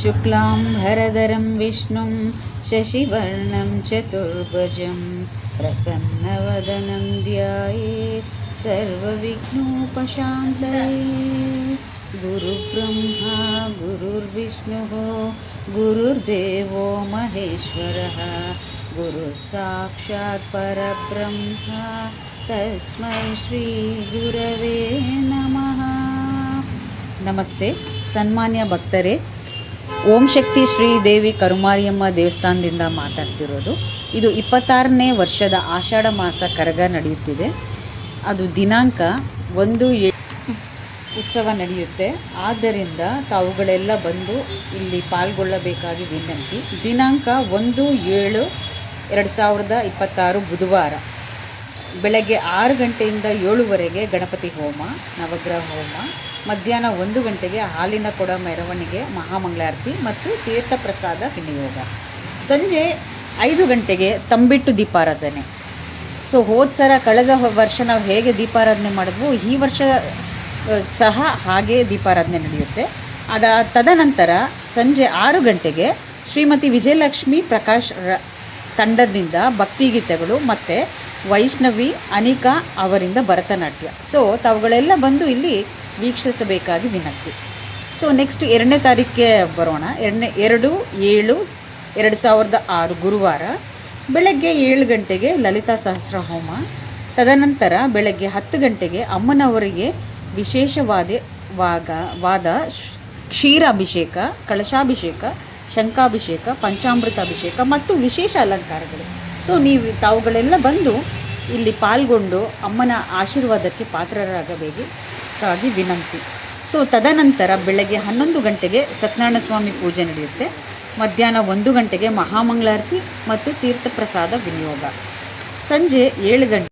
शुक्लाम्भरधरं विष्णुं शशिवर्णं चतुर्भुजं प्रसन्नवदनं ध्यायेत् सर्वविघ्नोपशान्तये। गुरुब्रह्मा गुरुर्विष्णुः गुरुर्देवो महेश्वरः गुरुसाक्षात् परब्रह्म तस्मै ಶ್ರೀ ಗುರವೇ ನಮಃ. ನಮಸ್ತೆ ಸನ್ಮಾನ್ಯ ಭಕ್ತರೇ, ಓಂ ಶಕ್ತಿ ಶ್ರೀ ದೇವಿ ಕರುಮಾರಿಯಮ್ಮ ದೇವಸ್ಥಾನದಿಂದ ಮಾತಾಡ್ತಿರೋದು. ಇದು 26ನೇ ವರ್ಷದ ಆಷಾಢ ಮಾಸ ಕರಗ ನಡೆಯುತ್ತಿದೆ. ಅದು ದಿನಾಂಕ 1/7 ಉತ್ಸವ ನಡೆಯುತ್ತೆ. ಆದ್ದರಿಂದ ತಾವುಗಳೆಲ್ಲ ಬಂದು ಇಲ್ಲಿ ಪಾಲ್ಗೊಳ್ಳಬೇಕಾಗಿ ವಿನಂತಿ. ದಿನಾಂಕ 1/7/2026 ಬುಧವಾರ ಬೆಳಗ್ಗೆ 6 ಗಂಟೆಯಿಂದ 7ವರೆಗೆ ಗಣಪತಿ ಹೋಮ, ನವಗ್ರಹ ಹೋಮ, ಮಧ್ಯಾಹ್ನ 1 ಗಂಟೆಗೆ ಹಾಲಿನ ಕೊಡ ಮೆರವಣಿಗೆ, ಮಹಾಮಂಗಳಾರತಿ ಮತ್ತು ತೀರ್ಥ ಪ್ರಸಾದ ವಿನಿಯೋಗ. ಸಂಜೆ 5 ಗಂಟೆಗೆ ತಂಬಿಟ್ಟು ದೀಪಾರಾಧನೆ. ಸೊ ಕಳೆದ ವರ್ಷ ನಾವು ಹೇಗೆ ದೀಪಾರಾಧನೆ ಮಾಡಿದ್ವು, ಈ ವರ್ಷ ಸಹ ಹಾಗೆ ದೀಪಾರಾಧನೆ ನಡೆಯುತ್ತೆ. ತದನಂತರ ಸಂಜೆ 6 ಗಂಟೆಗೆ ಶ್ರೀಮತಿ ವಿಜಯಲಕ್ಷ್ಮಿ ಪ್ರಕಾಶ್ ತಂಡದಿಂದ ಭಕ್ತಿಗೀತೆಗಳು ಮತ್ತು ವೈಷ್ಣವಿ ಅನಿಕಾ ಅವರಿಂದ ಭರತನಾಟ್ಯ. ಸೊ ತಾವುಗಳೆಲ್ಲ ಬಂದು ಇಲ್ಲಿ ವೀಕ್ಷಿಸಬೇಕಾಗಿ ವಿನಂತಿ. ಸೊ ನೆಕ್ಸ್ಟ್ 2ನೇ ತಾರೀಕಿಗೆ ಬರೋಣ. 2/7/2026 ಗುರುವಾರ ಬೆಳಗ್ಗೆ 7 ಗಂಟೆಗೆ ಲಲಿತಾ ಸಹಸ್ರ ಹೋಮ. ತದನಂತರ ಬೆಳಗ್ಗೆ 10 ಗಂಟೆಗೆ ಅಮ್ಮನವರಿಗೆ ವಿಶೇಷವಾದ ಕ್ಷೀರಾಭಿಷೇಕ, ಕಳಶಾಭಿಷೇಕ, ಶಂಖಾಭಿಷೇಕ, ಪಂಚಾಮೃತ ಅಭಿಷೇಕ ಮತ್ತು ವಿಶೇಷ ಅಲಂಕಾರಗಳು. ಸೊ ತಾವುಗಳೆಲ್ಲ ಬಂದು ಇಲ್ಲಿ ಪಾಲ್ಗೊಂಡು ಅಮ್ಮನ ಆಶೀರ್ವಾದಕ್ಕೆ ಪಾತ್ರರಾಗಬೇಕಾಗಿ ವಿನಂತಿ. ಸೊ ತದನಂತರ ಬೆಳಗ್ಗೆ 11 ಗಂಟೆಗೆ ಸತ್ಯನಾರಾಯಣ ಸ್ವಾಮಿ ಪೂಜೆ ನಡೆಯುತ್ತೆ. ಮಧ್ಯಾಹ್ನ 1 ಗಂಟೆಗೆ ಮಹಾಮಂಗಳಾರತಿ ಮತ್ತು ತೀರ್ಥ ಪ್ರಸಾದ ವಿನಿಯೋಗ. ಸಂಜೆ 7 ಗಂಟೆ